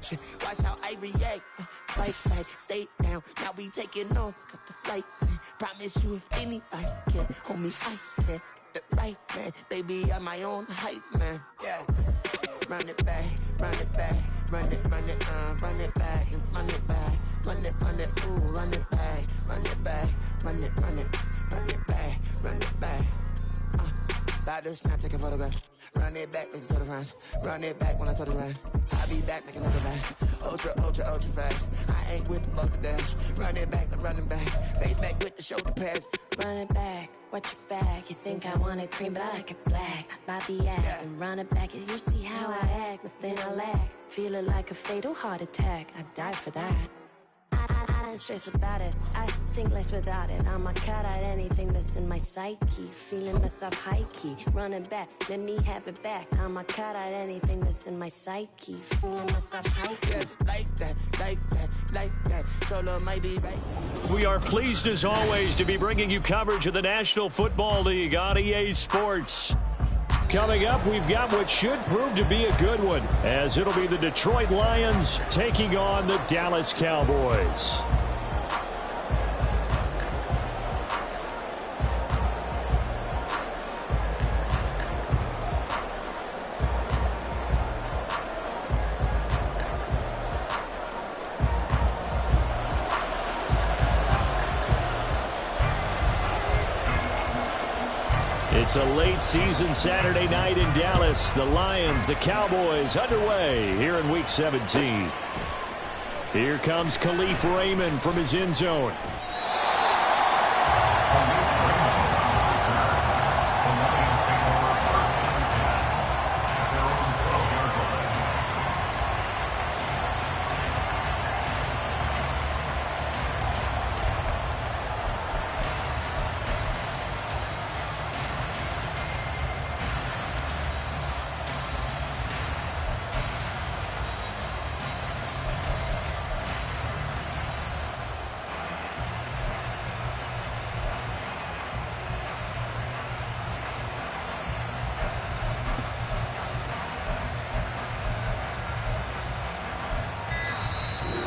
action. Watch how I react. Fight back, stay down. Now we taking on. Got the flight, man. Promise you if anybody can, homie, I can. Get the right, man. Baby, I'm my own hype, man. Yeah. Run it back, run it back. Run it back, and run it back. Run it, ooh, run it back. Run it back, run it back, run it back. About to snap, take a photograph. Run it back, make it to the runs. Run it back when I turn around. I'll be back, make another back. Ultra fast. I ain't with the bug dash. Run it back, running back. Face back with the shoulder pads. Run it back, watch your back. You think I want it cream, but I like it black. About the act, yeah. And run it back. As you see how I act, nothing I lack. Feel it like a fatal heart attack. I die for that. I don't stress about it. I think less without it. I'ma cut out anything that's in my psyche. Feeling myself high key. Running back, let me have it back. I'ma cut out anything that's in my psyche. Feeling myself high key. Yes, like that, like that, like that. Solo might be right. We are pleased as always to be bringing you coverage of the National Football League on EA Sports. Coming up, we've got what should prove to be a good one, as it'll be the Detroit Lions taking on the Dallas Cowboys. It's a late season Saturday night in Dallas. The Lions, the Cowboys underway here in Week 17. Here comes Khalif Raymond from his end zone.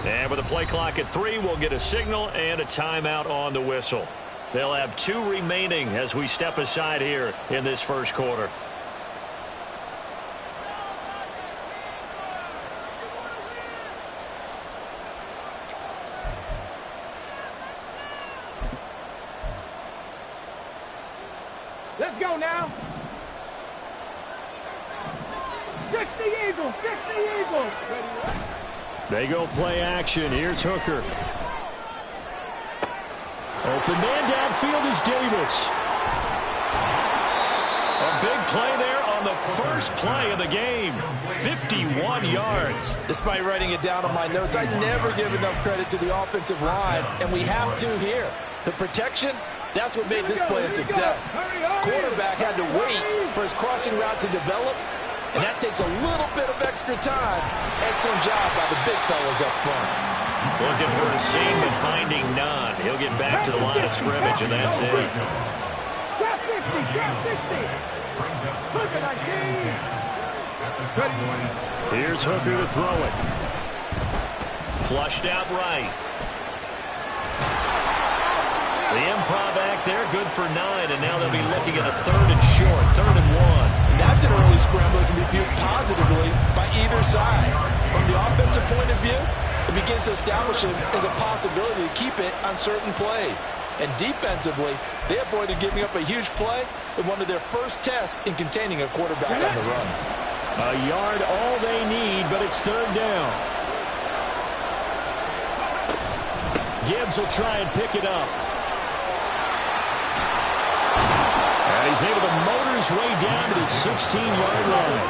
And with a play clock at 3, we'll get a signal and a timeout on the whistle. They'll have 2 remaining as we step aside here in this first quarter. Let's go now. 60 Eagles, 60 Eagles. They go play action. Here's Hooker. Open man downfield is Davis. A big play there on the first play of the game. 51 yards. Despite writing it down on my notes, I never give enough credit to the offensive line, and we have to here. The protection, that's what made this play a success. Quarterback had to wait for his crossing route to develop, and that takes a little bit of extra time. Excellent job by the big fellas up front. Looking for a seam, but finding none. He'll get back to the line of scrimmage, and that's it. Here's Hooker to throw it. Flushed out right. The improv act there, good for 9, and now they'll be looking at a 3rd and short, 3rd and 1. That's an early scramble that can be viewed positively by either side. From the offensive point of view, it begins to establish it as a possibility to keep it on certain plays. And defensively, they avoided giving up a huge play in one of their first tests in containing a quarterback on the run. A yard all they need, but it's 3rd down. Gibbs will try and pick it up. And he's able to motor his way down to the 16-yard line.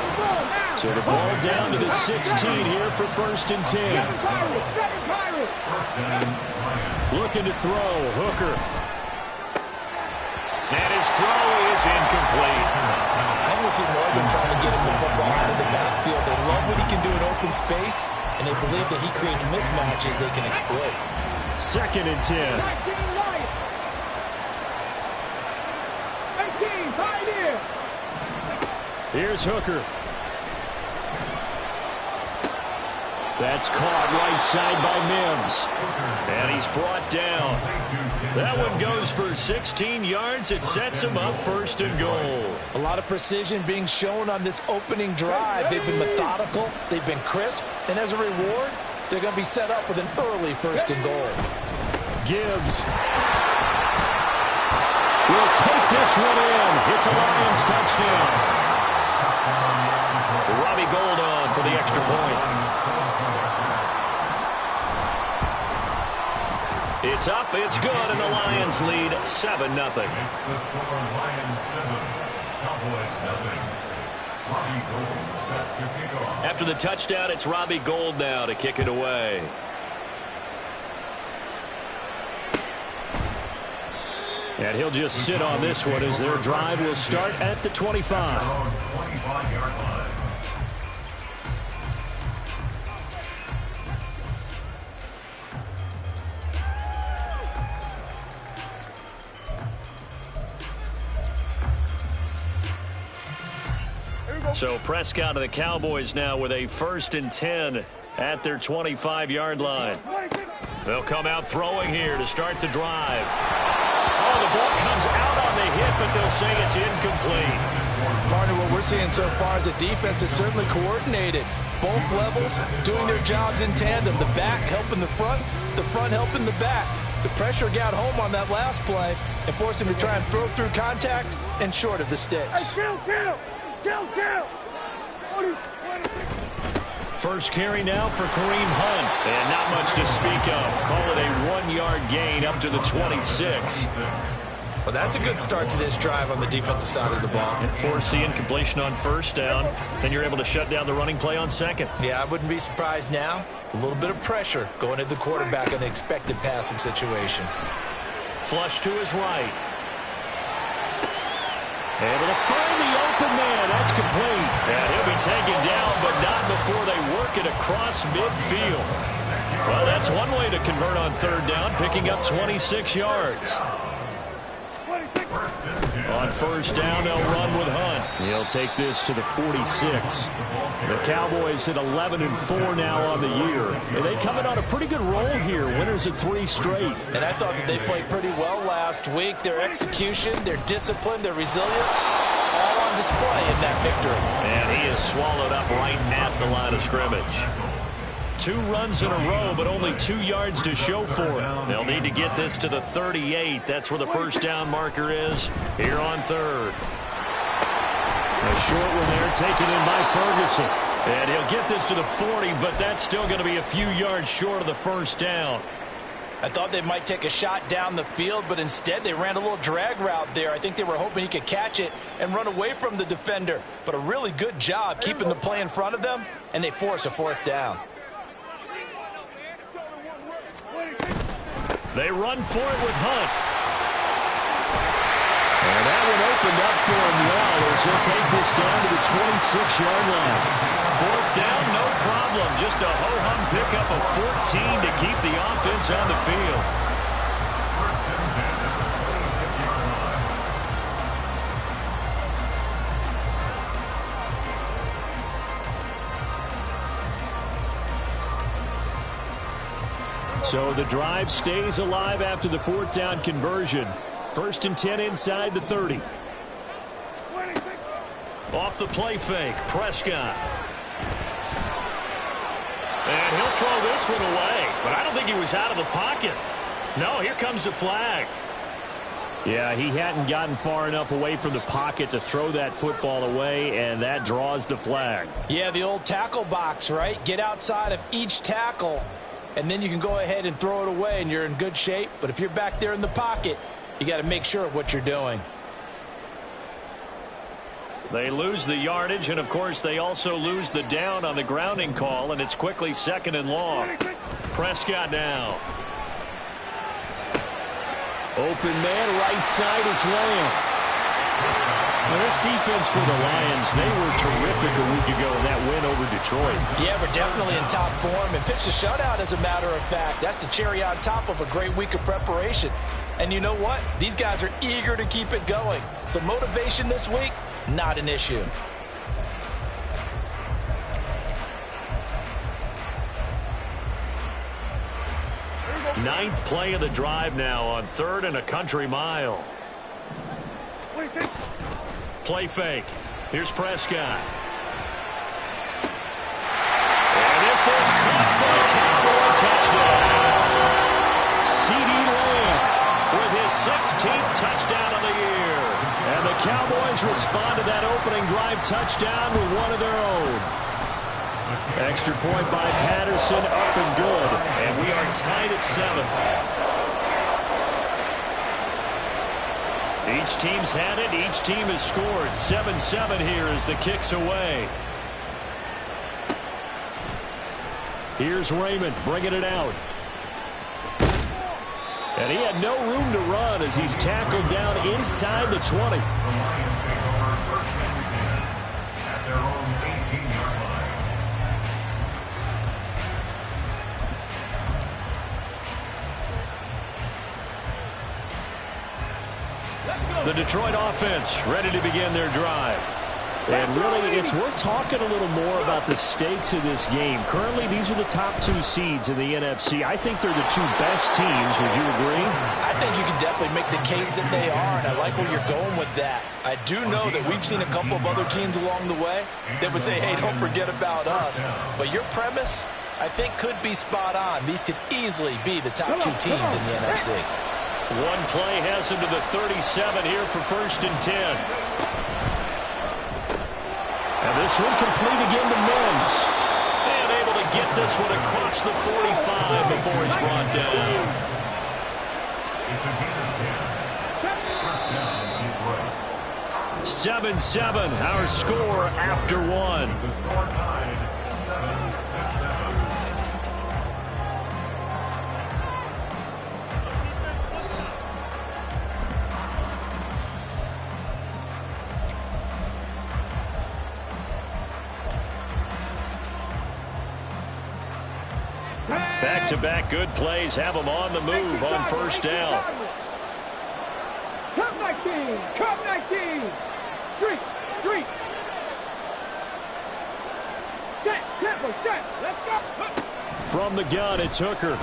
So the ball down to the 16 here for 1st and 10. Looking to throw, Hooker. And his throw is incomplete. I want to see Morgan trying to get him the football out of the backfield. They love what he can do in open space, and they believe that he creates mismatches they can exploit. 2nd and 10. Here's Hooker. That's caught right side by Mims. And he's brought down. That one goes for 16 yards. It sets him up 1st and goal. A lot of precision being shown on this opening drive. They've been methodical. They've been crisp. And as a reward, they're going to be set up with an early 1st and goal. Gibbs will take this one in. It's a Lions touchdown. Robbie Gould on for the extra point. It's up, it's good, and the Lions lead 7-0. After the touchdown, it's Robbie Gould now to kick it away. And he'll just sit on this one as their drive will start at the 25. So Prescott of the Cowboys now with a 1st and 10 at their 25-yard line. They'll come out throwing here to start the drive. Oh, the ball comes out on the hit, but they'll say it's incomplete. Partner, what we're seeing so far is the defense is certainly coordinated. Both levels doing their jobs in tandem. The back helping the front helping the back. The pressure got home on that last play and forced him to try and throw through contact and short of the sticks. Hey, kill. First carry now for Kareem Hunt. And not much to speak of. Call it a 1-yard gain up to the 26. Well, that's a good start to this drive on the defensive side of the ball. And force the incompletion on 1st down. Then you're able to shut down the running play on 2nd. Yeah, I wouldn't be surprised now. A little bit of pressure going at the quarterback in the expected passing situation. Flush to his right. Able to find the open man. That's complete. And he'll be taken down, but not before they work it across midfield. Well, that's one way to convert on 3rd down, picking up 26 yards. On 1st down, they'll run with Hunt. He'll take this to the 46. The Cowboys at 11-4 now on the year. And they come in on a pretty good roll here. Winners of 3 straight. And I thought that they played pretty well last week. Their execution, their discipline, their resilience, all on display in that victory. And he is swallowed up right at the line of scrimmage. 2 runs in a row, but only 2 yards to show for it. They'll need to get this to the 38. That's where the 1st down marker is here on 3rd. A short one there taken in by Ferguson. And he'll get this to the 40, but that's still going to be a few yards short of the 1st down. I thought they might take a shot down the field, but instead they ran a little drag route there. I think they were hoping he could catch it and run away from the defender. But a really good job keeping the play in front of them, and they force a 4th down. They run for it with Hunt. And that one opened up for him well as he'll take this down to the 26-yard line. 4th down, no problem. Just a ho-hum pickup of 14 to keep the offense on the field. So the drive stays alive after the 4th down conversion. 1st and 10 inside the 30. Off the play fake, Prescott. And he'll throw this one away, but I don't think he was out of the pocket. No, here comes the flag. Yeah, he hadn't gotten far enough away from the pocket to throw that football away, and that draws the flag. Yeah, the old tackle box, right? Get outside of each tackle, and then you can go ahead and throw it away, and you're in good shape. But if you're back there in the pocket, you got to make sure of what you're doing. They lose the yardage, and, of course, they also lose the down on the grounding call, and it's quickly 2nd and long. Prescott now. Open man, right side, it's Lamb. Now, this defense for the Lions, they were terrific a week ago in that win over Detroit. Yeah, we're definitely in top form and pitched a shutout, as a matter of fact. That's the cherry on top of a great week of preparation. And you know what? These guys are eager to keep it going. So motivation this week, not an issue. Ninth play of the drive now on 3rd and a country mile. Play fake. Here's Prescott. And this is caught for a Cowboy touchdown. C.D. Lamb with his 16th touchdown of the year. And the Cowboys respond to that opening drive touchdown with one of their own. Extra point by Patterson, up and good. And we are tied at 7. Each team's had it. Each team has scored. 7-7 here as the kick's away. Here's Raymond bringing it out. And he had no room to run as he's tackled down inside the 20. The Detroit offense ready to begin their drive. And really, it's worth talking a little more about the stakes of this game. Currently, these are the top 2 seeds in the NFC. I think they're the 2 best teams. Would you agree? I think you can definitely make the case that they are, and I like where you're going with that. I do know that we've seen a couple of other teams along the way that would say, hey, don't forget about us. But your premise, I think, could be spot on. These could easily be the top 2 teams in the NFC. One play has him to the 37 here for 1st and 10. And this one complete again to Mims. And able to get this one across the 45 before he's brought down. 7-7, our score after 1. Back-to-back good plays have them on the move on 1st down. Come 19! Come 19! Street! Set! Tempo! Set! Let's go! From the gun, it's Hooker.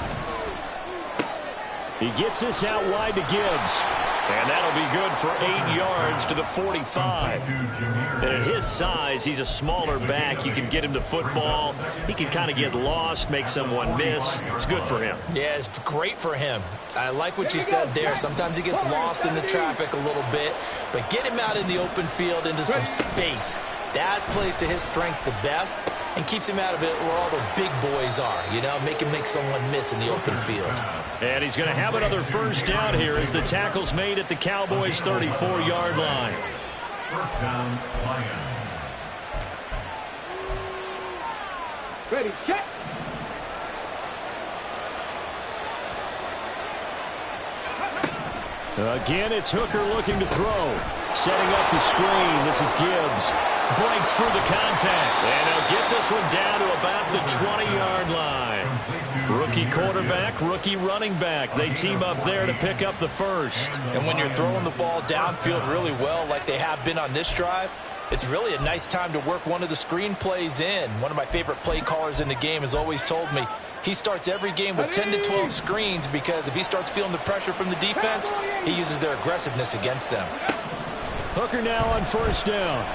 He gets this out wide to Gibbs. And that'll be good for 8 yards to the 45. And at his size, he's a smaller back. You can get him to football. He can kind of get lost, make someone miss. It's good for him. Yeah, it's great for him. I like what you said there. Sometimes he gets lost in the traffic a little bit. But get him out in the open field into some space. That plays to his strengths the best and keeps him out of it where all the big boys are, you know, make someone miss in the open field. And he's going to have another 1st down here as the tackle's made at the Cowboys' 34-yard line. 1st down, Lions. Ready, check. Again, it's Hooker looking to throw. Setting up the screen. This is Gibbs. Breaks through the contact. And he'll get this one down to about the 20-yard line. Rookie quarterback, rookie running back. They team up there to pick up the 1st. And when you're throwing the ball downfield really well like they have been on this drive, it's really a nice time to work one of the screen plays in. One of my favorite play callers in the game has always told me he starts every game with 10 to 12 screens because if he starts feeling the pressure from the defense, he uses their aggressiveness against them. Hooker now on 1st down.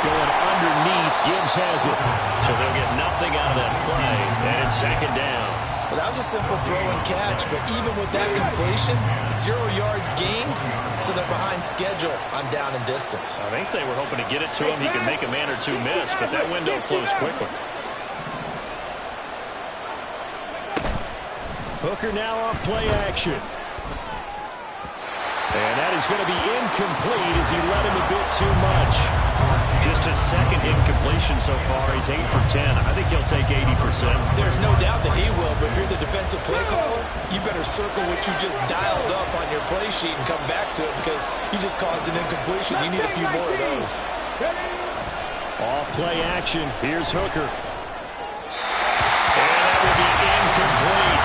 Going underneath, Gibbs has it. So they'll get nothing out of that play, and it's 2nd down. Well, that was a simple throw and catch, but even with that completion, 0 yards gained, so they're behind schedule on down and distance. I think they were hoping to get it to him. He could make a man or two miss, but that window closed quickly. Hooker now off play action. And that is going to be incomplete as he led him a bit too much. Just his 2nd incompletion so far. He's 8 for 10. I think he'll take 80%. There's no doubt that he will, but if you're the defensive play caller, you better circle what you just dialed up on your play sheet and come back to it because you just caused an incompletion. You need a few more of those. Off play action. Here's Hooker. And that will be incomplete.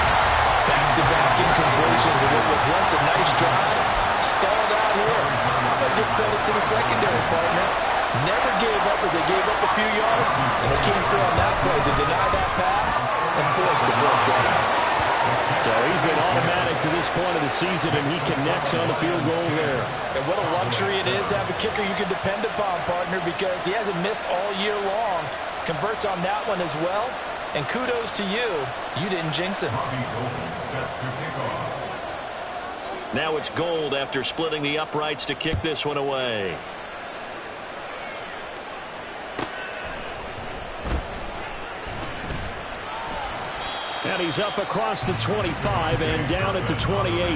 Back-to-back incompletions, and it was once a nice drive. Stalled out here. I'm going to give credit to the secondary partner. Never gave up as they gave up a few yards, and they came through on that play to deny that pass and force the fourth down. So he's been automatic to this point of the season, and he connects on the field goal there. And what a luxury it is to have a kicker you can depend upon, partner, because he hasn't missed all year long. Converts on that one as well. And kudos to you. You didn't jinx him. Now it's Gold after splitting the uprights to kick this one away. And he's up across the 25 and down at the 28. The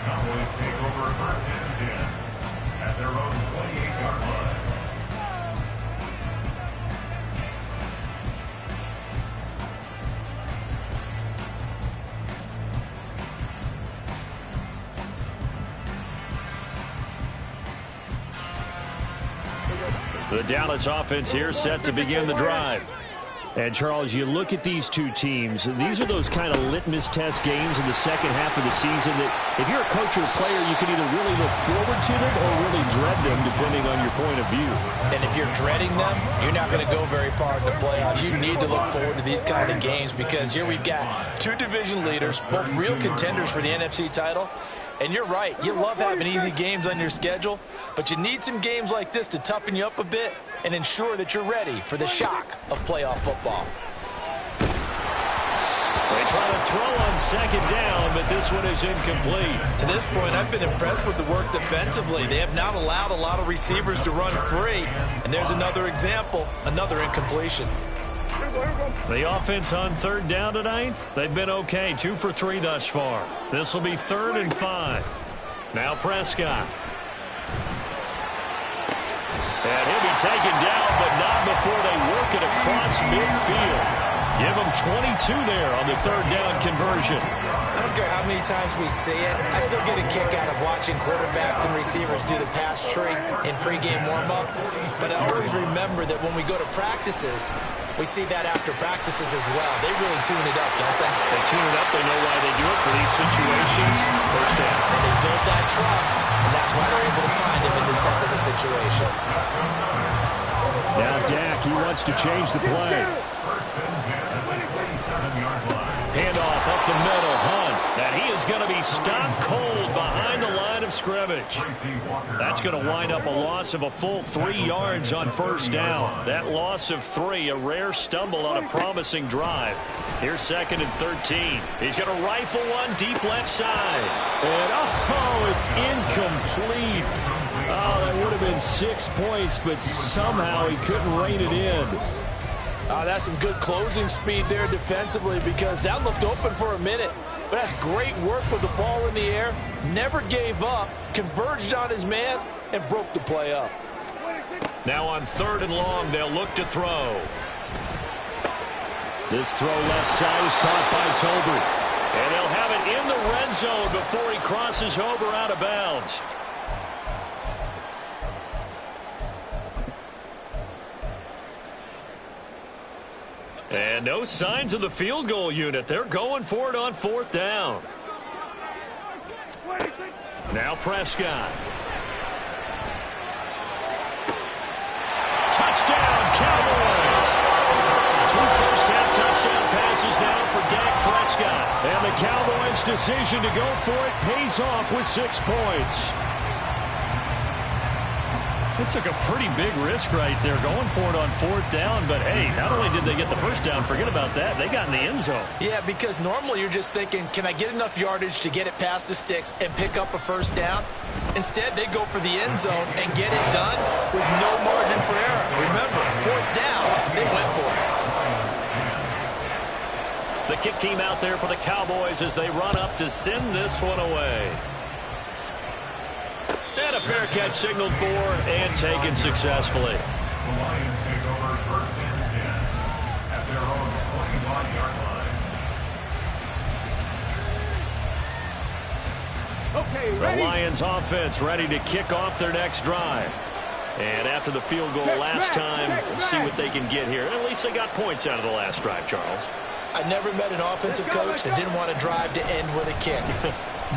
Cowboys take over first and 10 at their own 28-yard line. The Dallas offense here set to begin the drive. And, Charles, you look at these two teams, these are those kind of litmus test games in the second half of the season that if you're a coach or a player, you can either really look forward to them or really dread them, depending on your point of view. And if you're dreading them, you're not going to go very far in the playoffs. You need to look forward to these kind of games because here we've got two division leaders, both real contenders for the NFC title. And you're right, you love having easy games on your schedule, but you need some games like this to toughen you up a bit and ensure that you're ready for the shock of playoff football. They try to throw on second down, but this one is incomplete. To this point, I've been impressed with the work defensively. They have not allowed a lot of receivers to run free. And there's another example, another incompletion. The offense on third down tonight, they've been okay, 2 for 3 thus far. This will be 3rd and 5. Now Prescott. And he'll be taken down, but not before they work it across midfield. Give him 22 there on the third down conversion. I don't care how many times we see it. I still get a kick out of watching quarterbacks and receivers do the pass tree in pregame warm-up. But I always remember that when we go to practices, we see that after practices as well. They really tune it up, don't they? They tune it up. They know why they do it for these situations. First down. And they build that trust, and that's why they're able to find him in this type of a situation. Now Dak, he wants to change the play. Handoff up the middle, Hunt. And he is going to be stopped cold behind the line of scrimmage. That's going to wind up a loss of a full 3 yards on first down. That loss of 3, a rare stumble on a promising drive. Here's 2nd and 13. He's going to rifle one deep left side. And, oh, it's incomplete. Oh, that would have been 6 points, but somehow he couldn't rein it in. That's some good closing speed there defensively because that looked open for a minute. But that's great work with the ball in the air. Never gave up, converged on his man, and broke the play up. Now on 3rd and long, they'll look to throw. This throw left side is caught by Tober. And they'll have it in the red zone before he crosses over out of bounds. And no signs of the field goal unit. They're going for it on 4th down. Now Prescott. Touchdown, Cowboys. 2 first-half touchdown passes now for Dak Prescott. And the Cowboys' decision to go for it pays off with 6 points. It took a pretty big risk right there going for it on 4th down. But, hey, not only did they get the first down, forget about that, they got in the end zone. Yeah, because normally you're just thinking, can I get enough yardage to get it past the sticks and pick up a first down? Instead, they go for the end zone and get it done with no margin for error. Remember, 4th down, they went for it. The kick team out there for the Cowboys as they run up to send this one away. And a fair catch signaled for and taken successfully. The Lions take over 1st and 10 at their own 21-yard line. Okay, ready? The Lions offense ready to kick off their next drive. And after the field goal last time, we'll see what they can get here. At least they got points out of the last drive, Charles. I never met an offensive coach that didn't want to drive to end with a kick.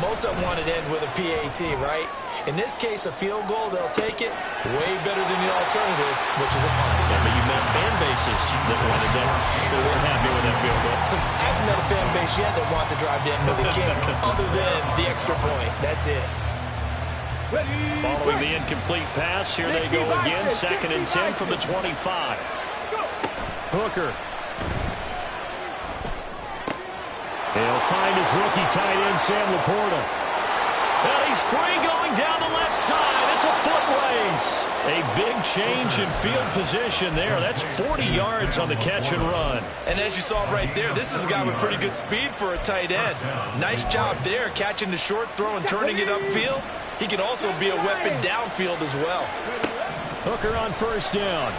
Most of them wanted to end with a PAT, right? In this case, a field goal, they'll take it way better than the alternative, which is a punt. Yeah, but you've met fan base bases that wanted that. They weren't happy with that field goal. I haven't met a fan base yet that wants to drive down to the king, other than the extra point. That's it. Following the incomplete pass, here they go again. 2nd and 10 from the 25. Hooker. He'll find his rookie tight end, Sam Laporta. And he's free going down the left side. It's a foot race. A big change in field position there. That's 40 yards on the catch and run. And as you saw right there, this is a guy with pretty good speed for a tight end. Nice job there, catching the short throw and turning it upfield. He can also be a weapon downfield as well. Hooker on 1st down.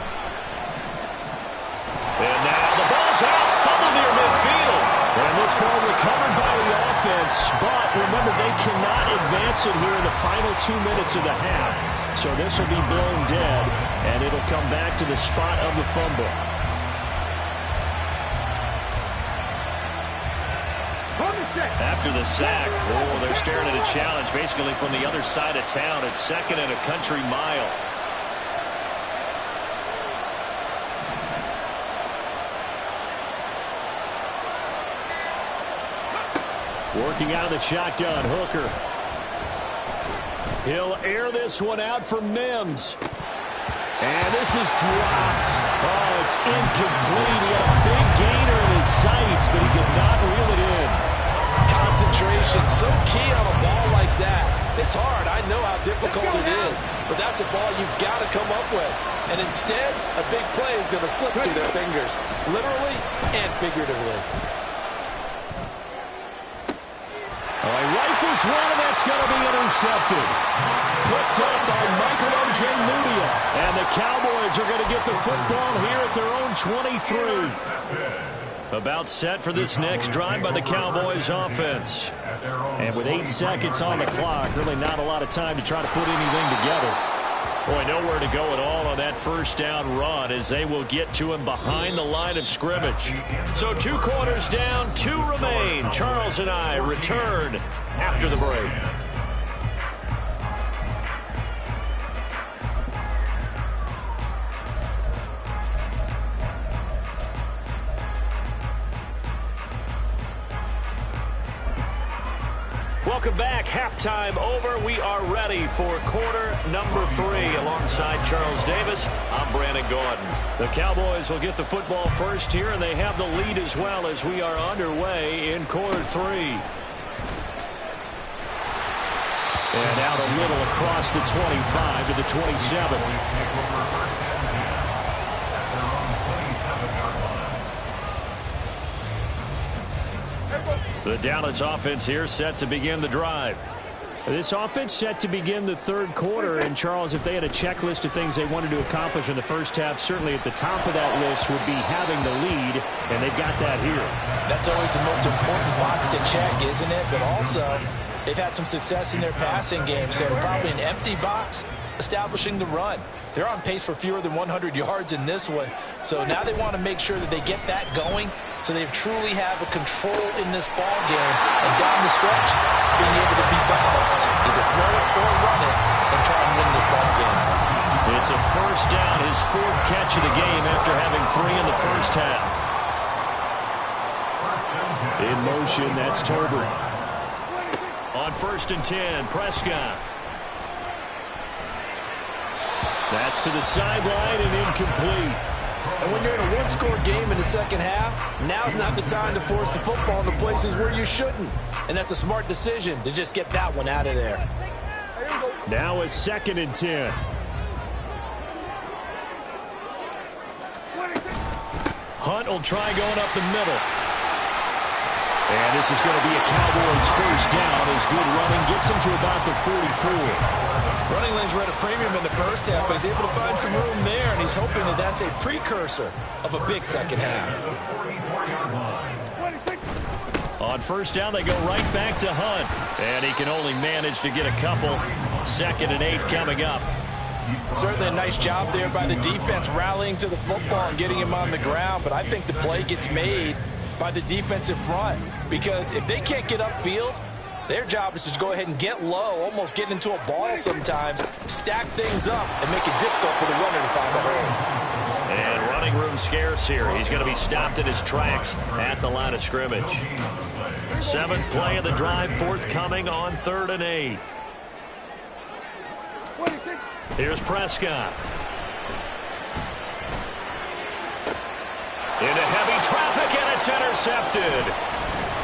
And now the ball's out. Fumble near midfield. And this ball recovered by the offense. But remember, they cannot advance it here in the final 2 minutes of the half. So this will be blown dead, and it'll come back to the spot of the fumble. After the sack, they're staring at a challenge basically from the other side of town. It's 2nd and a country mile. Working out of the shotgun, Hooker. He'll air this one out for Mims. And this is dropped. Oh, it's incomplete. He had a big gainer in his sights, but he could not reel it in. Concentration, so key on a ball like that. It's hard. I know how difficult it is, but that's a ball you've got to come up with. And instead, a big play is going to slip through their fingers, literally and figuratively. He rifles one, and that's going to be intercepted. Picked up by Michael O.J. Mudia. And the Cowboys are going to get the football here at their own 23. About set for this next drive by the Cowboys offense. And with 8 seconds on the clock, really not a lot of time to try to put anything together. Boy, nowhere to go at all on that 1st down run as they will get to him behind the line of scrimmage. So 2 quarters down, 2 remain. Charles and I return after the break. Welcome back. Halftime over. We are ready for quarter number 3. Alongside Charles Davis, I'm Brandon Gordon. The Cowboys will get the football first here, and they have the lead as well as we are underway in quarter 3. And out a little across the 25 to the 27. The Dallas offense here set to begin the drive. This offense set to begin the 3rd quarter. And, Charles, if they had a checklist of things they wanted to accomplish in the first half, certainly at the top of that list would be having the lead, and they've got that here. That's always the most important box to check, isn't it? But also, they've had some success in their passing game, so probably an empty box establishing the run. They're on pace for fewer than 100 yards in this one. So now they want to make sure that they get that going so they truly have a control in this ball game. And down the stretch, being able to be balanced. Either throw it or run it and try and win this ball game. It's a 1st down, his 4th catch of the game after having 3 in the first half. In motion, that's Tolbert. On 1st and 10, Prescott. That's to the sideline and incomplete. And when you're in a one-score game in the second half, now's not the time to force the football into places where you shouldn't. And that's a smart decision to just get that one out of there. Now a 2nd and 10. Hunt will try going up the middle. And this is going to be a Cowboys 1st down as good running gets him to about the 44. Running lanes were at a premium in the first half, but he's able to find some room there, and he's hoping that that's a precursor of a big second half. On 1st down, they go right back to Hunt. And he can only manage to get a couple. 2nd and 8 coming up. Certainly a nice job there by the defense rallying to the football and getting him on the ground, but I think the play gets made by the defensive front, because if they can't get upfield, their job is to go ahead and get low, almost get into a ball sometimes, stack things up, and make it difficult for the runner to find a hole. And running room scarce here. He's going to be stopped in his tracks at the line of scrimmage. 7th play of the drive, forthcoming on 3rd and 8. Here's Prescott. Into heavy traffic, and it's intercepted.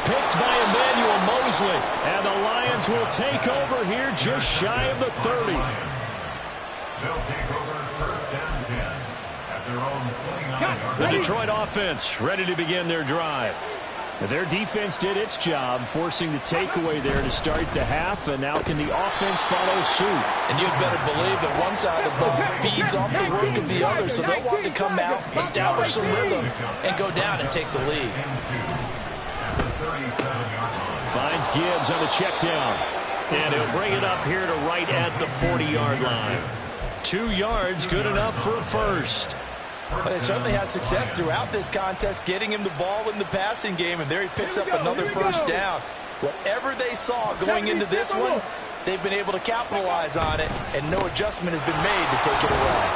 Picked by Emmanuel Mosley. And the Lions will take over here just shy of the 30. They'll take over 1st and 10 at their own 29-yard line. The Detroit offense ready to begin their drive. Their defense did its job, forcing the takeaway there to start the half, and now can the offense follow suit? And you'd better believe that one side of the ball feeds off the work of the other, so they'll want to come out, establish some rhythm, and go down and take the lead. Finds Gibbs on the check down, and he'll bring it up here to right at the 40-yard line. 2 yards, good enough for a first. Well, they certainly had success throughout this contest, getting him the ball in the passing game, and there he picks up another first down. Whatever they saw going into this one, they've been able to capitalize on it, and no adjustment has been made to take it away.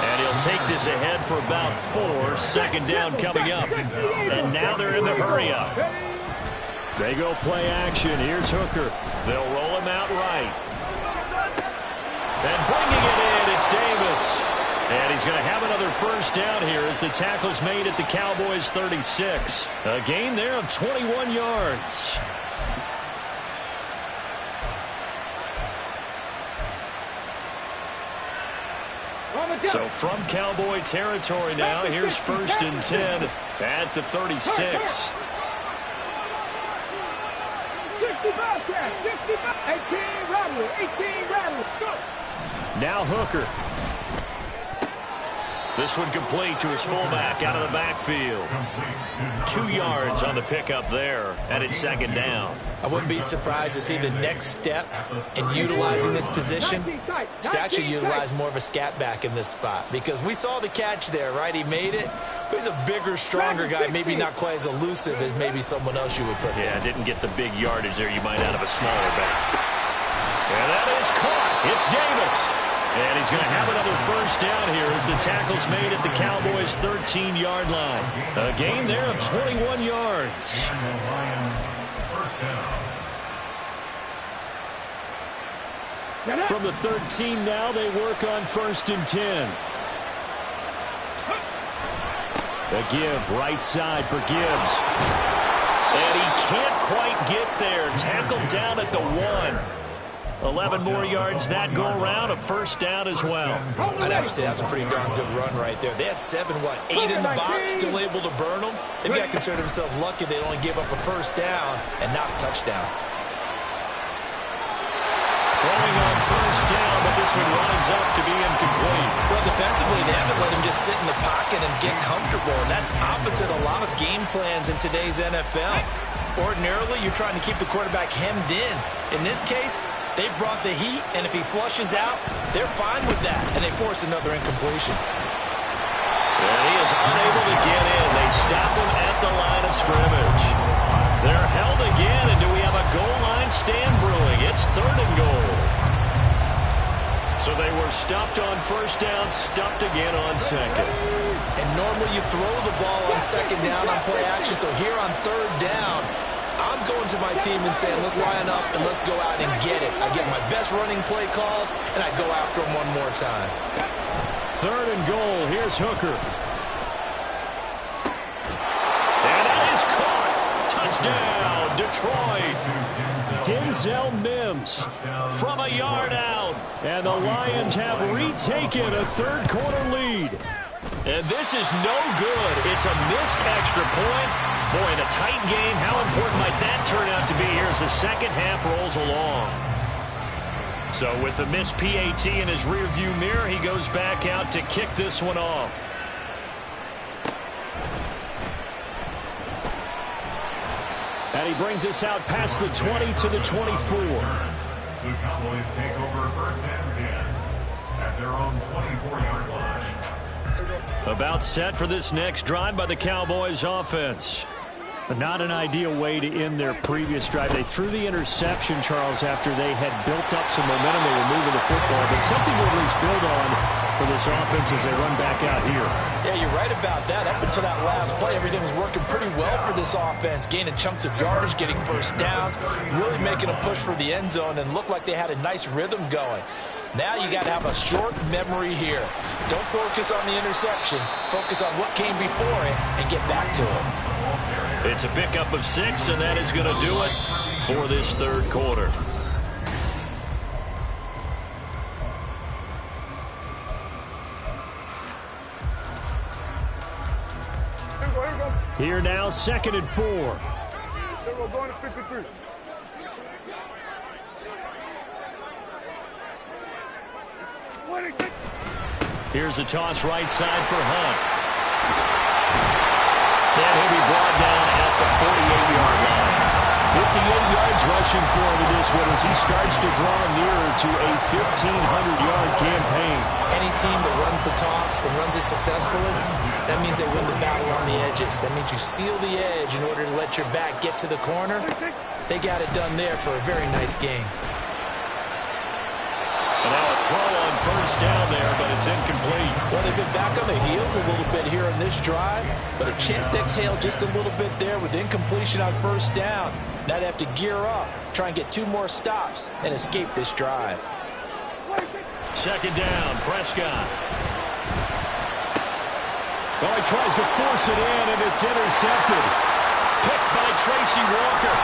And he'll take this ahead for about 4. 2nd down coming up. And now they're in the hurry-up. They go play action. Here's Hooker. They'll roll him out right. And bringing it in, it's Davis. And he's going to have another first down here as the tackle's made at the Cowboys' 36. A gain there of 21 yards. So from Cowboy territory now, here's 1st and 10 at the 36. 65, 18 rattle, go. Now Hooker. This one complete to his fullback out of the backfield. 2 yards on the pickup there, and it's 2nd down. I wouldn't be surprised to see the next step in utilizing this position is to actually utilize more of a scat back in this spot, because we saw the catch there, right? He made it, but he's a bigger, stronger guy, maybe not quite as elusive as maybe someone else you would put there. Yeah, didn't get the big yardage there you might out of a smaller back. And that is caught. It's Davis. And he's going to have another first down here as the tackle's made at the Cowboys' 13-yard line. A gain there of 21 yards. From the 13 now, they work on 1st and 10. The give right side for Gibbs. And he can't quite get there. Tackled down at the 1. 11 more yards that go around, a first down as well. I'd have to say that's a pretty darn good run right there. They had 8 in the box, still able to burn them. They've got to consider themselves lucky they only gave up a first down and not a touchdown. Throwing on first down, but this one lines up to be incomplete. Well, defensively, they haven't let him just sit in the pocket and get comfortable, and that's opposite a lot of game plans in today's NFL. Ordinarily, you're trying to keep the quarterback hemmed in. In this case, they brought the heat, and if he flushes out, they're fine with that, and they force another incompletion. And he is unable to get in. They stop him at the line of scrimmage. They're held again, and do we have a goal line stand brewing? It's 3rd and goal. So they were stuffed on first down, stuffed again on 2nd. And normally you throw the ball on 2nd down on play action, so here on 3rd down, I'm going to my team and saying, let's line up and let's go out and get it. I get my best running play called, and I go after him one more time. 3rd and goal. Here's Hooker. And it is caught. Touchdown, Detroit. Denzel Mims from a yard out. And the Lions have retaken a 3rd quarter lead. And this is no good. It's a missed extra point. Boy, in a tight game, how important might that turn out to be here as the second half rolls along? So with the missed PAT in his rearview mirror, he goes back out to kick this one off. And he brings us out past the 20 to the 24. The Cowboys take over 1st and 10 at their own 24-yard line. About set for this next drive by the Cowboys offense. But not an ideal way to end their previous drive. They threw the interception, Charles, after they had built up some momentum. They were moving the football, but something to at least build on for this offense as they run back out here. Yeah, you're right about that. Up until that last play, everything was working pretty well for this offense. Gaining chunks of yardage, getting first downs, really making them push for the end zone and looked like they had a nice rhythm going. Now you got to have a short memory here. Don't focus on the interception. Focus on what came before it and get back to it. It's a pickup of 6, and that is going to do it for this third quarter. Here now, 2nd and 4. We're going to 53. Here's a toss right side for Hunt. And he'll be brought down at the 48-yard line. 58 yards rushing for him in this one as he starts to draw nearer to a 1,500-yard campaign. Any team that runs the toss and runs it successfully, that means they win the battle on the edges. That means you seal the edge in order to let your back get to the corner. They got it done there for a very nice game. And now a throw on first down there, but it's incomplete. Well, they've been back on the heels a little bit here in this drive, but a chance to exhale just a little bit there with incompletion on first down. Now they have to gear up, try and get 2 more stops, and escape this drive. 2nd down, Prescott. Oh, he tries to force it in, and it's intercepted. Picked by Tracy Walker.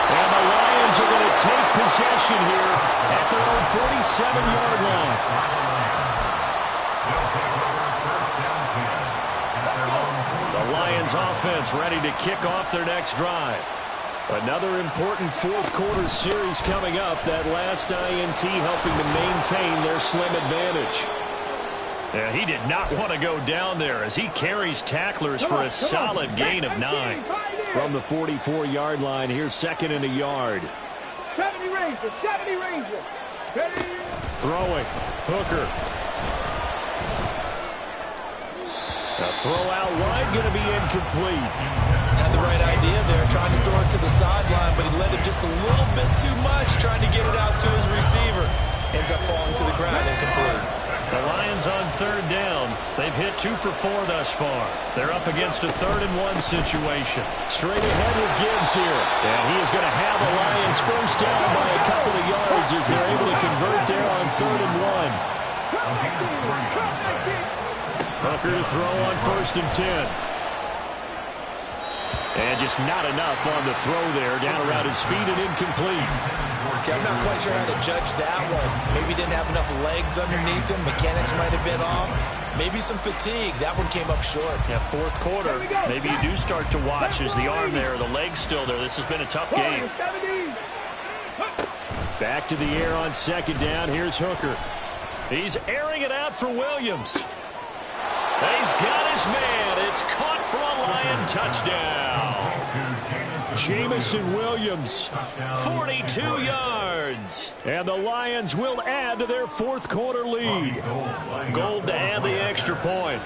And the Lions are going to take possession here at their own 47-yard line. The Lions offense ready to kick off their next drive. Another important fourth quarter series coming up. That last INT helping to maintain their slim advantage. Yeah, he did not want to go down there as he carries tacklers for a solid gain of 9. From the 44-yard line, here's 2nd and a yard. 70 Ranger, 70 Ranger. Throwing, Hooker. A throw out wide, going to be incomplete. Had the right idea there, trying to throw it to the sideline, but he led him just a little bit too much, trying to get it out to his receiver. Ends up falling to the ground, incomplete. The Lions on 3rd down. They've hit 2 for 4 thus far. They're up against a 3rd and 1 situation. Straight ahead with Gibbs here. And he is going to have the Lions first down by a couple of yards as they're able to convert there on 3rd and 1. Hooker to throw on 1st and 10. And just not enough on the throw there. Down around his feet and incomplete. Okay, I'm not quite sure how to judge that one. Maybe didn't have enough legs underneath him. Mechanics might have been off. Maybe some fatigue. That one came up short. Yeah, 4th quarter. Maybe you do start to watch as the arm there, the leg's still there. This has been a tough game. Back to the air on 2nd down. Here's Hooker. He's airing it out for Williams. He's got his man. It's caught for a Lion touchdown. Jamison Williams, 42 yards. And the Lions will add to their 4th quarter lead. Gold to add the extra point.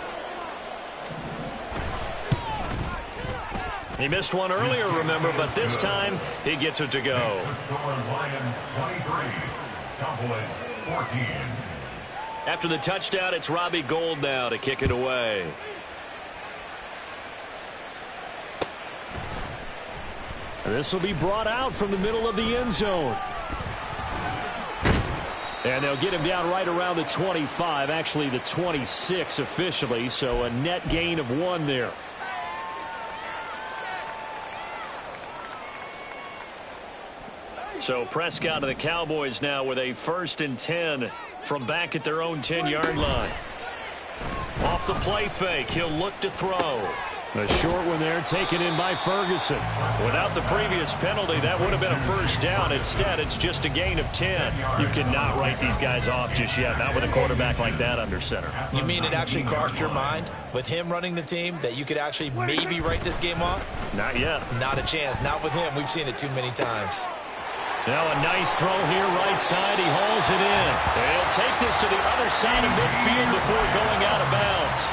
He missed one earlier, remember, but this time he gets it to go. Lions 23, Cowboys 14. After the touchdown, it's Robbie Gould now to kick it away. This will be brought out from the middle of the end zone. And they'll get him down right around the 25, actually the 26 officially, so a net gain of 1 there. So Prescott and the Cowboys now with a 1st and 10 from back at their own 10-yard line. Off the play fake, he'll look to throw. A short one there taken in by Ferguson. Without the previous penalty, that would have been a first down. Instead, it's just a gain of 10. You cannot write these guys off just yet, not with a quarterback like that under center. You mean it actually crossed your mind with him running the team that you could actually maybe write this game off? Not yet. Not a chance. Not with him. We've seen it too many times. Now a nice throw here right side. He hauls it in. He'll take this to the other side of midfield before going out of bounds.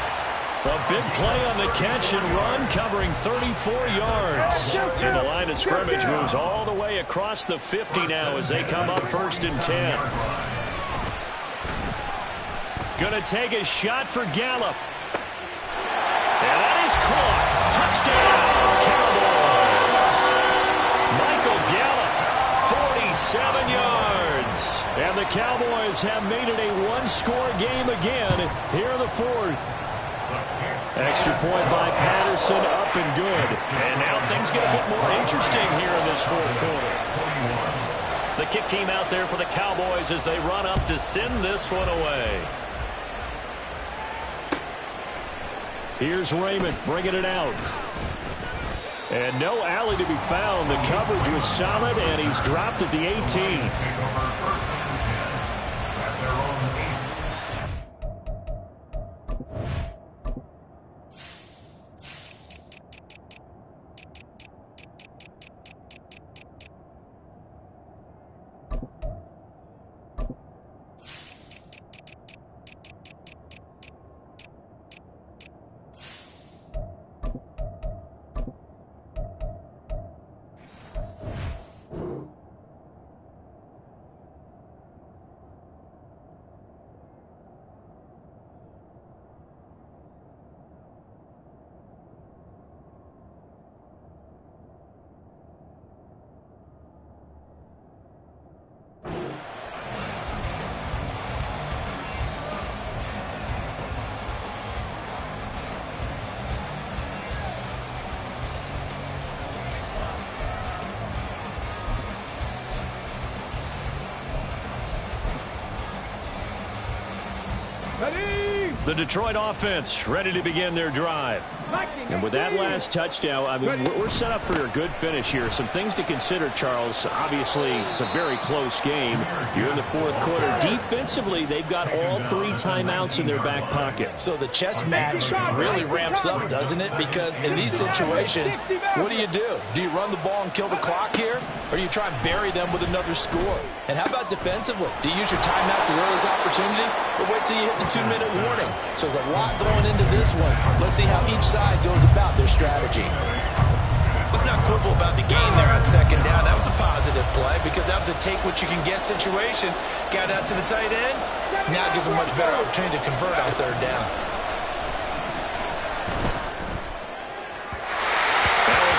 A big play on the catch and run covering 34 yards. And the line of scrimmage moves all the way across the 50 now as they come up 1st and 10. Gonna take a shot for Gallup. And that is caught. Touchdown, Cowboys. Michael Gallup, 47 yards. And the Cowboys have made it a one-score game again here in the fourth. Extra point by Patterson, up and good. And now things get a bit more interesting here in this fourth quarter. The kick team out there for the Cowboys as they run up to send this one away. Here's Raymond bringing it out. And no alley to be found. The coverage was solid, and he's dropped at the 18. The Detroit offense ready to begin their drive. And with that last touchdown, I mean, we're set up for a good finish here. Some things to consider, Charles. Obviously, it's a very close game. You're in the fourth quarter. Defensively, they've got all 3 timeouts in their back pocket. So the chess match really ramps up, doesn't it? Because in these situations, what do? Do you run the ball and kill the clock here? Or do you try and bury them with another score? And how about defensively? Do you use your timeouts as early as opportunity? Or wait till you hit the 2-minute warning? So there's a lot going into this one. Let's see how each side goes about their strategy. Let's not quibble about the gain there on second down. That was a positive play because that was a take-what-you-can-get situation. Got out to the tight end. Now it gives them a much better opportunity to convert on third down.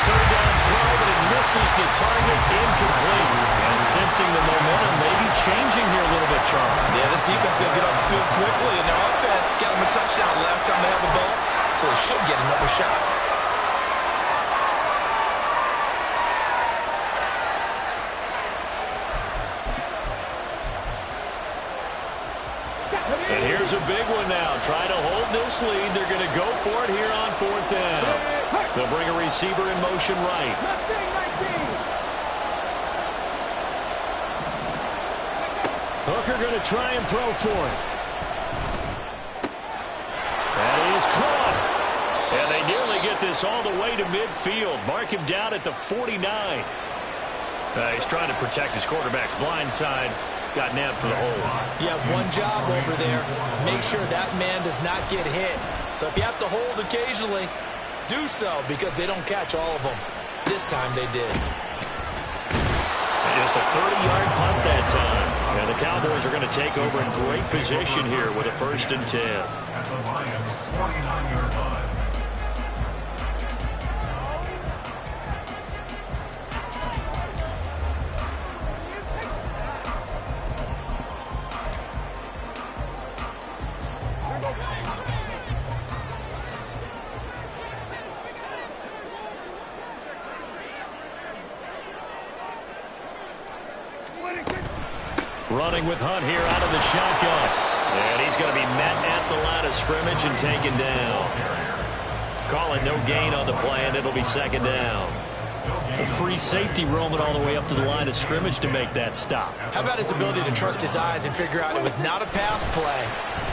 Third down throw, but it misses the target, incomplete. And sensing the momentum, maybe changing here a little bit, Charles. Yeah, this defense is going to get off the field quickly, and their offense got them a touchdown last time they had the ball, so they should get another shot. And here's a big one now. Trying to hold this lead. They're going to go for it here on fourth down. They'll bring a receiver in motion right. Hooker going to try and throw for it. That is caught. And they nearly get this all the way to midfield. Mark him down at the 49. He's trying to protect his quarterback's blind side. Got nabbed for the hole. You have one job over there. Make sure that man does not get hit. So if you have to hold occasionally, do so because they don't catch all of them. This time they did. And just a 30-yard punt that time. And the Cowboys are going to take over in great position here with a 1st and 10. At the Lions' 49-yard line. Running with Hunt here out of the shotgun. And he's going to be met at the line of scrimmage and taken down. Calling no gain on the play, and it'll be 2nd down. A free safety roaming all the way up to the line of scrimmage to make that stop. How about his ability to trust his eyes and figure out it was not a pass play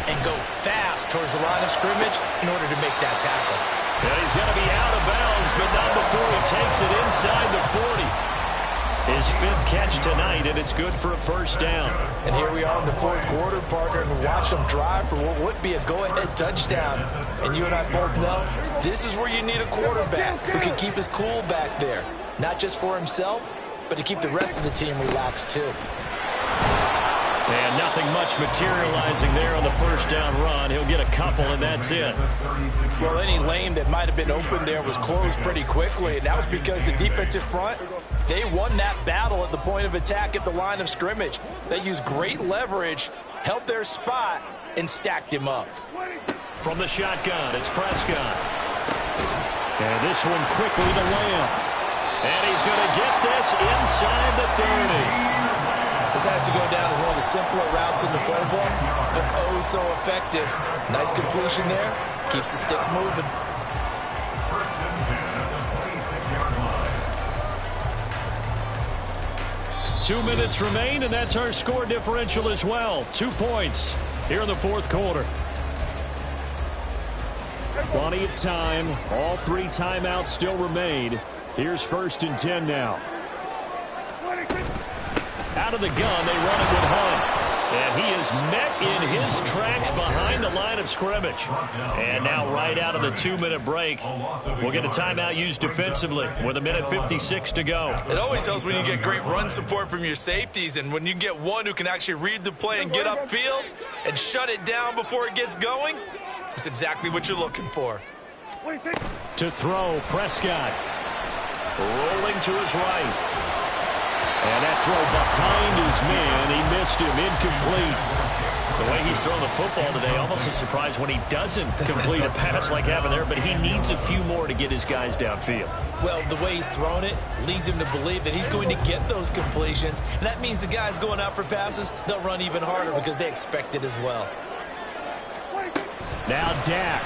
and go fast towards the line of scrimmage in order to make that tackle? And he's going to be out of bounds, but not before he takes it inside the 40. His 5th catch tonight, and it's good for a 1st down. And here we are in the 4th quarter, partner, and watch them drive for what would be a go-ahead touchdown. And you and I both know this is where you need a quarterback who can keep his cool back there. Not just for himself, but to keep the rest of the team relaxed, too. And nothing much materializing there on the first down run. He'll get a couple, and that's it. Well, any lane that might have been open there was closed pretty quickly, and that was because the defensive front, they won that battle at the point of attack at the line of scrimmage. They used great leverage, held their spot, and stacked him up. From the shotgun, it's Prescott. And this one quickly to Lamb. And he's going to get this inside the 30. This has to go down as one of the simpler routes in the playbook, but oh so effective. Nice completion there. Keeps the sticks moving. First and 10 at the 26-yard line. 2 minutes remain, and that's our score differential as well. 2 points here in the fourth quarter. Plenty of time. All 3 timeouts still remain. Here's first and 10 now. Out of the gun, they run it with Hunt. And he is met in his tracks behind the line of scrimmage. And now right out of the 2-minute break, we'll get a timeout used defensively with 1:56 to go. It always helps when you get great run support from your safeties, and when you get one who can actually read the play and get upfield and shut it down before it gets going. That's exactly what you're looking for. To throw, Prescott. Rolling to his right. And that throw behind his man. He missed him. Incomplete. The way he's throwing the football today, almost a surprise when he doesn't complete a pass like happened there, but he needs a few more to get his guys downfield. Well, the way he's thrown it leads him to believe that he's going to get those completions. And that means the guys going out for passes, they'll run even harder because they expect it as well. Now Dak.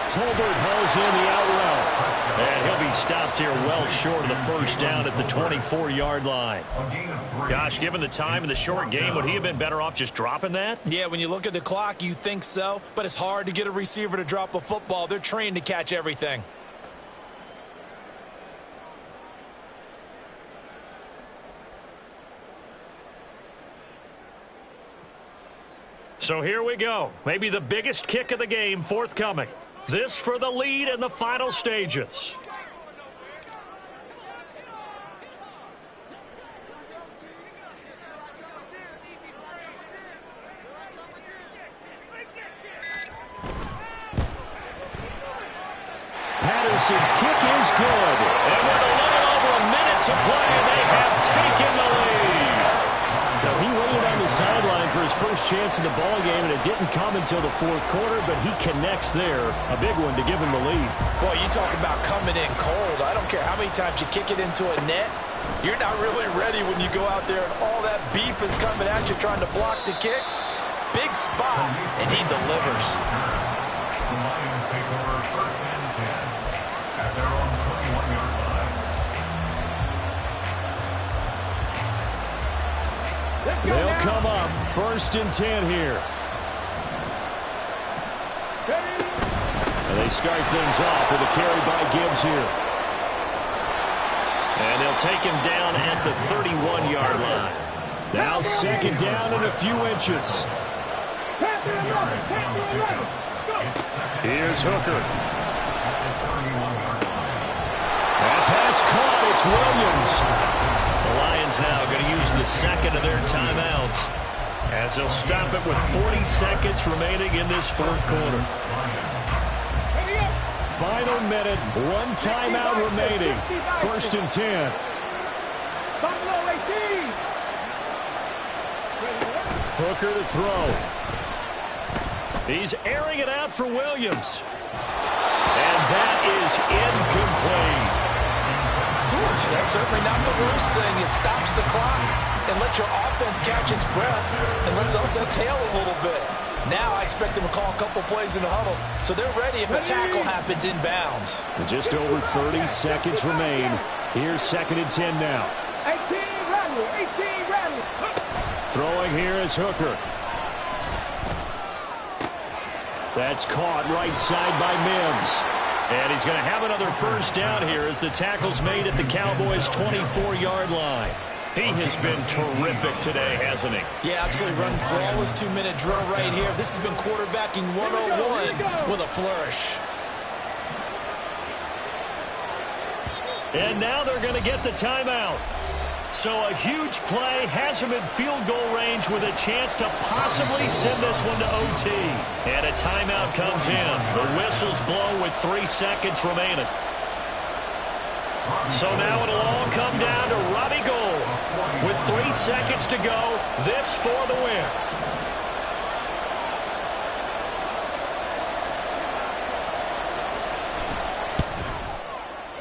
Tolbert hauls in the out route. And he'll be stopped here well short of the first down at the 24-yard line. Gosh, given the time and the short game, would he have been better off just dropping that? Yeah, when you look at the clock, you think so. But it's hard to get a receiver to drop a football. They're trained to catch everything. So here we go. Maybe the biggest kick of the game forthcoming. This for the lead in the final stages. Patterson's kick is good. And with a little over a minute to play, they have taken the lead. So he waited on the sideline for his first chance in the ballgame, and it didn't come until the fourth quarter, but he connects there. A big one to give him the lead. Boy, you talk about coming in cold. I don't care how many times you kick it into a net. You're not really ready when you go out there and all that beef is coming at you trying to block the kick. Big spot, and he delivers. The Lions take over first and 10 at their own 21-yard line. They'll come up first and 10 here. And they start things off with a carry by Gibbs here. And they'll take him down at the 31-yard line. Now second down and a few inches. Here's Hooker. That pass caught. It's Williams. The Lions now going to use the second of their timeouts as they'll stop it with 40 seconds remaining in this fourth quarter. Final minute, one timeout remaining. First and 10. Hooker to throw. He's airing it out for Williams. And that is incomplete. That's certainly not the worst thing. It stops the clock and lets your offense catch its breath and lets us exhale a little bit. Now I expect them to call a couple plays in the huddle, so they're ready if a tackle happens inbounds. And just over 30 seconds remain. Here's second and 10 now. 18 rattle. Throwing here is Hooker. That's caught right side by Mims. And he's going to have another first down here as the tackle's made at the Cowboys' 24-yard line. He has been terrific today, hasn't he? Yeah, absolutely. Run flawless 2-minute drill right here. This has been quarterbacking 101 with a flourish. And now they're going to get the timeout. So a huge play has him in field goal range with a chance to possibly send this one to OT. And a timeout comes in. The whistles blow with 3 seconds remaining. So now it'll all come down to Robbie Gould. With 3 seconds to go, this for the win.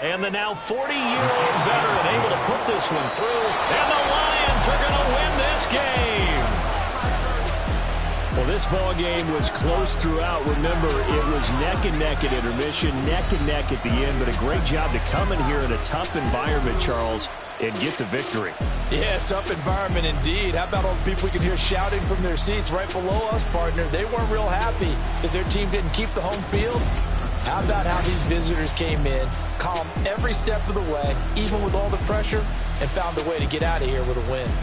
And the now 40-year-old veteran able to put this one through. And the Lions are going to win this game. Well, this ball game was close throughout. Remember, it was neck and neck at intermission, neck and neck at the end. But a great job to come in here in a tough environment, Charles, and get the victory. Yeah, tough environment indeed. How about all the people we can hear shouting from their seats right below us, partner? They weren't real happy that their team didn't keep the home field. How about how these visitors came in, calm every step of the way, even with all the pressure, and found a way to get out of here with a win.